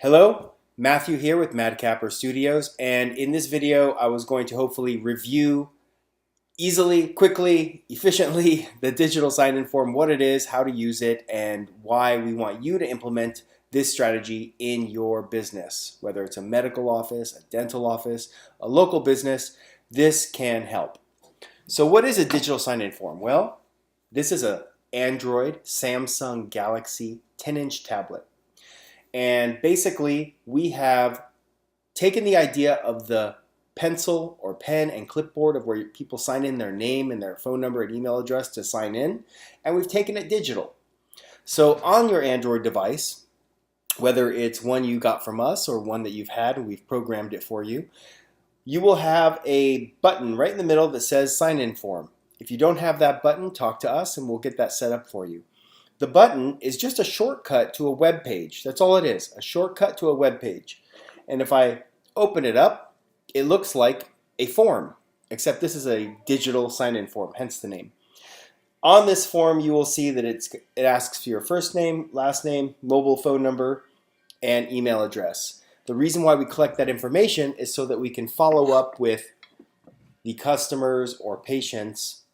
Hello, Matthew here with Madcapper Studios, and in this video I was going to hopefully review easily, quickly, efficiently the digital sign-in form, what it is, how to use it, and why we want you to implement this strategy in your business. Whether it's a medical office, a dental office, a local business, this can help. So what is a digital sign-in form? Well, this is a Android Samsung Galaxy 10-inch tablet. And basically, we have taken the idea of the pencil or pen and clipboard of where people sign in their name and their phone number and email address to sign in, and we've taken it digital. So on your Android device, whether it's one you got from us or one that you've had and we've programmed it for you, you will have a button right in the middle that says sign in form. If you don't have that button, talk to us and we'll get that set up for you. The button is just a shortcut to a web page. That's all it is, a shortcut to a web page. And if I open it up, it looks like a form, except this is a digital sign-in form, hence the name. On this form, you will see that it asks for your first name, last name, mobile phone number, and email address. The reason why we collect that information is so that we can follow up with the customers or patients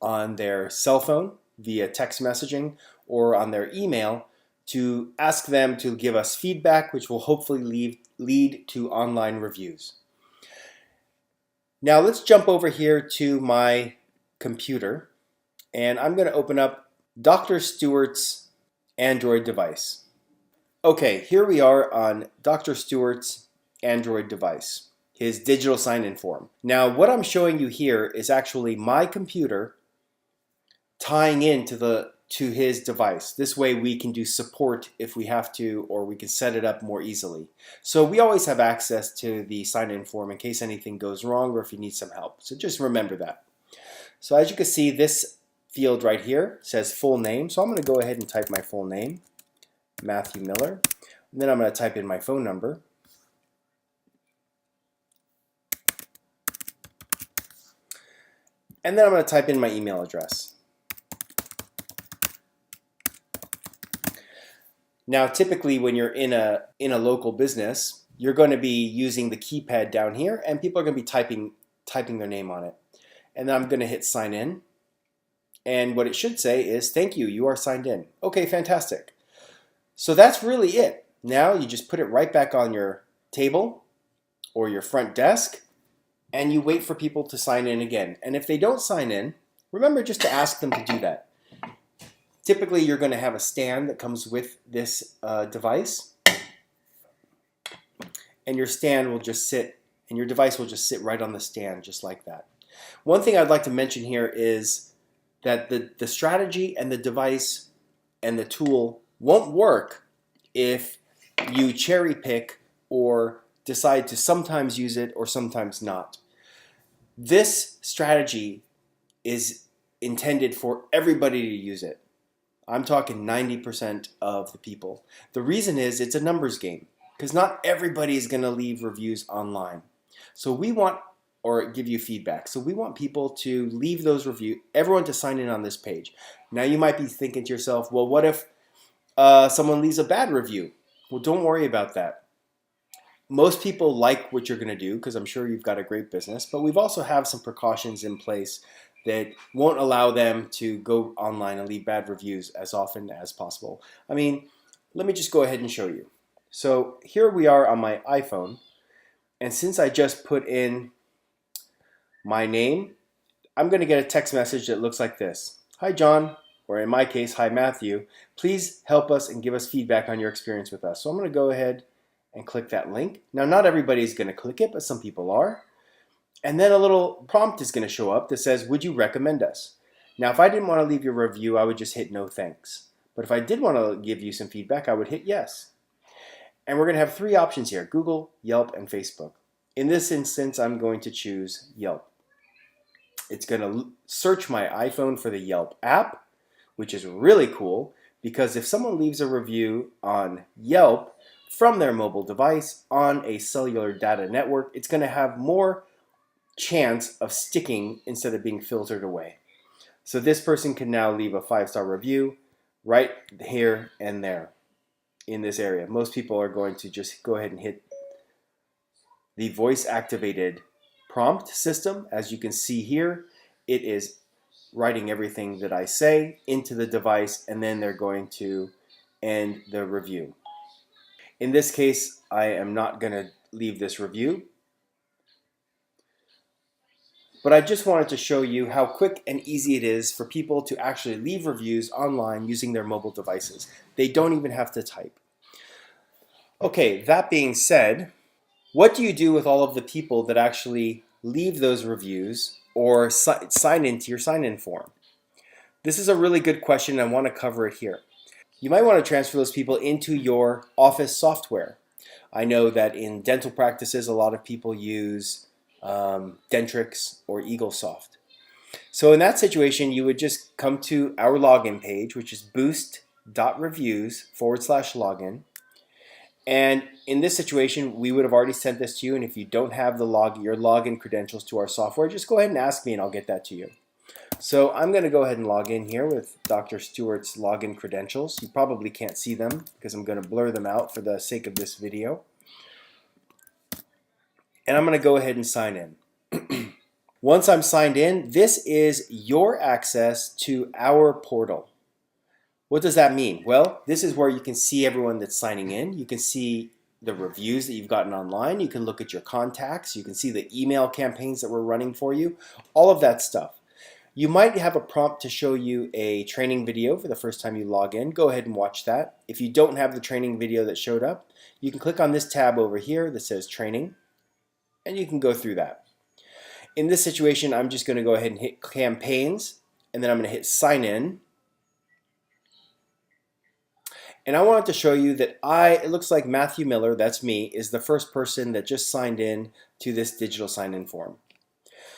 on their cell phone, via text messaging, or on their email to ask them to give us feedback, which will hopefully lead to online reviews. Now let's jump over here to my computer, and I'm going to open up Dr. Stewart's Android device. Okay, here we are on Dr. Stewart's Android device, his digital sign-in form. Now what I'm showing you here is actually my computer tying into his device. This way we can do support if we have to, or we can set it up more easily. So we always have access to the sign-in form in case anything goes wrong or if you need some help. So just remember that. So as you can see, this field right here says full name. So I'm going to go ahead and type my full name, Matthew Miller. And then I'm going to type in my phone number. And then I'm going to type in my email address. Now, typically when you're in a local business, you're going to be using the keypad down here, and people are going to be typing their name on it. And then I'm going to hit sign in. And what it should say is, thank you, you are signed in. Okay, fantastic. So that's really it. Now you just put it right back on your table or your front desk, and you wait for people to sign in again. And if they don't sign in, remember just to ask them to do that. Typically, you're going to have a stand that comes with this device, and your stand will just sit, and your device will just sit right on the stand, just like that. One thing I'd like to mention here is that the strategy and the device and the tool won't work if you cherry pick or decide to sometimes use it or sometimes not. This strategy is intended for everybody to use it. I'm talking 90% of the people. The reason is it's a numbers game, because not everybody is going to leave reviews online. So we want, or give you feedback. So we want people to leave those reviews, everyone to sign in on this page. Now you might be thinking to yourself, well, what if someone leaves a bad review? Well, don't worry about that. Most people like what you're going to do because I'm sure you've got a great business, but we've also have some precautions in place that won't allow them to go online and leave bad reviews as often as possible. I mean, let me just go ahead and show you. So here we are on my iPhone, and since I just put in my name, I'm going to get a text message that looks like this. Hi John, or in my case, hi Matthew. Please help us and give us feedback on your experience with us. So I'm going to go ahead and click that link. Now not everybody's going to click it, but some people are. And then a little prompt is going to show up that says, would you recommend us? Now, if I didn't want to leave your review, I would just hit no thanks. But if I did want to give you some feedback, I would hit yes. And we're going to have three options here, Google, Yelp, and Facebook. In this instance, I'm going to choose Yelp. It's going to search my iPhone for the Yelp app, which is really cool because if someone leaves a review on Yelp from their mobile device on a cellular data network, it's going to have more chance of sticking instead of being filtered away. So this person can now leave a 5-star review right here and there. in this area. Most people are going to just go ahead and hit the voice activated prompt system. As you can see here, it is writing everything that I say into the device, and then they're going to end the review. In this case, I am not going to leave this review, but I just wanted to show you how quick and easy it is for people to actually leave reviews online using their mobile devices. They don't even have to type. Okay, that being said, what do you do with all of the people that actually leave those reviews or sign into your sign-in form? This is a really good question, and I want to cover it here. You might want to transfer those people into your office software. I know that in dental practices, a lot of people use Dentrix or EagleSoft. So in that situation, you would just come to our login page, which is boost.reviews/login. And in this situation, we would have already sent this to you. And if you don't have your login credentials to our software, just go ahead and ask me and I'll get that to you. So I'm going to go ahead and log in here with Dr. Stewart's login credentials. You probably can't see them because I'm going to blur them out for the sake of this video. And I'm going to go ahead and sign in. Once I'm signed in, this is your access to our portal. What does that mean? Well, this is where you can see everyone that's signing in. You can see the reviews that you've gotten online. You can look at your contacts. You can see the email campaigns that we're running for you. All of that stuff. You might have a prompt to show you a training video for the first time you log in. Go ahead and watch that. If you don't have the training video that showed up, you can click on this tab over here that says training, and you can go through that. In this situation, I'm just going to go ahead and hit campaigns, and then I'm going to hit sign in. And I wanted to show you that it looks like Matthew Miller, that's me, is the first person that just signed in to this digital sign-in form.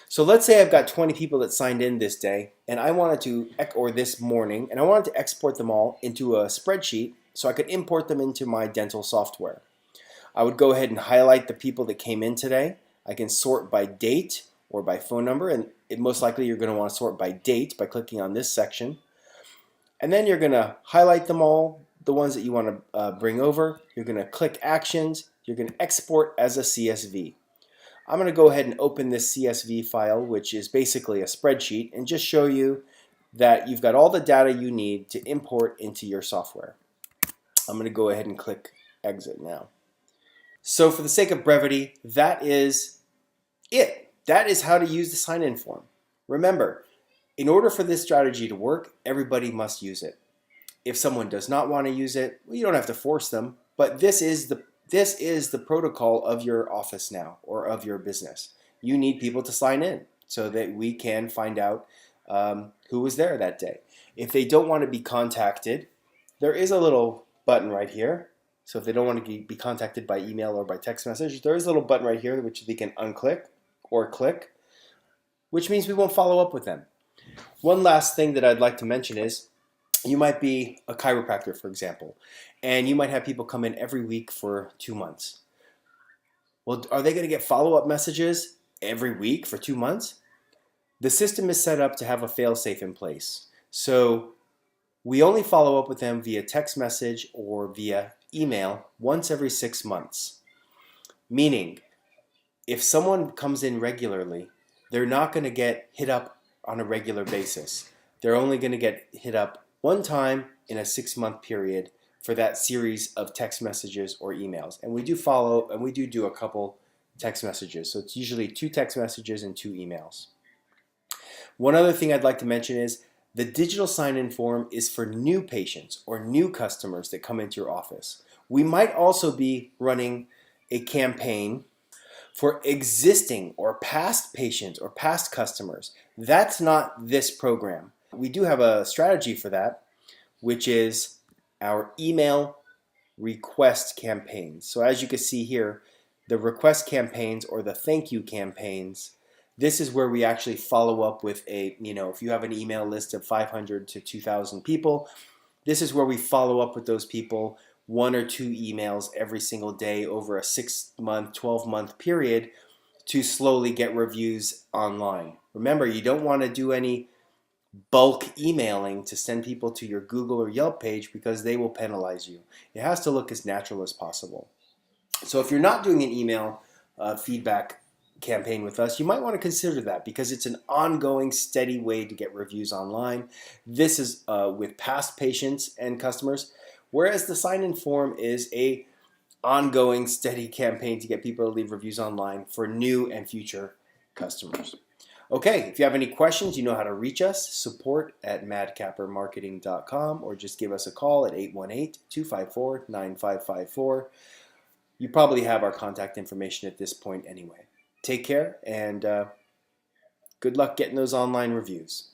So let's say I've got 20 people that signed in this day, and I wanted to, or this morning, and I wanted to export them all into a spreadsheet so I could import them into my dental software. I would go ahead and highlight the people that came in today. I can sort by date or by phone number, and most likely you're going to want to sort by date by clicking on this section. And then you're going to highlight them all, the ones that you want to bring over. You're going to click actions. You're going to export as a CSV. I'm going to go ahead and open this CSV file, which is basically a spreadsheet, and just show you that you've got all the data you need to import into your software. I'm going to go ahead and click exit now. So for the sake of brevity, that is it. That is how to use the sign-in form. Remember, in order for this strategy to work, everybody must use it. If someone does not want to use it, well, you don't have to force them, but this is the protocol of your office now, or of your business. You need people to sign in so that we can find out who was there that day. If they don't want to be contacted, there is a little button right here. So if they don't want to be contacted by email or by text message, there is a little button right here which they can unclick or click, which means we won't follow up with them. One last thing that I'd like to mention is, you might be a chiropractor, for example, and you might have people come in every week for 2 months. Well, are they going to get follow-up messages every week for 2 months? The system is set up to have a fail-safe in place. So we only follow up with them via text message or via email once every 6 months. Meaning, if someone comes in regularly, they're not going to get hit up on a regular basis. They're only going to get hit up one time in a 6-month period for that series of text messages or emails. And we do follow, and we do a couple text messages. So it's usually 2 text messages and 2 emails. One other thing I'd like to mention is the digital sign-in form is for new patients or new customers that come into your office. We might also be running a campaign for existing or past patients or past customers. That's not this program. We do have a strategy for that, which is our email request campaigns. So as you can see here, the request campaigns or the thank you campaigns, this is where we actually follow up with if you have an email list of 500 to 2,000 people, this is where we follow up with those people 1 or 2 emails every single day over a 6-month, 12-month period to slowly get reviews online. Remember, you don't want to do any bulk emailing to send people to your Google or Yelp page because they will penalize you. It has to look as natural as possible. So if you're not doing an email feedback campaign with us, you might want to consider that because it's an ongoing, steady way to get reviews online. This is with past patients and customers, whereas the sign-in form is a ongoing, steady campaign to get people to leave reviews online for new and future customers. Okay, if you have any questions, you know how to reach us, support@madcappermarketing.com, or just give us a call at 818-254-9554. You probably have our contact information at this point anyway. Take care, and good luck getting those online reviews.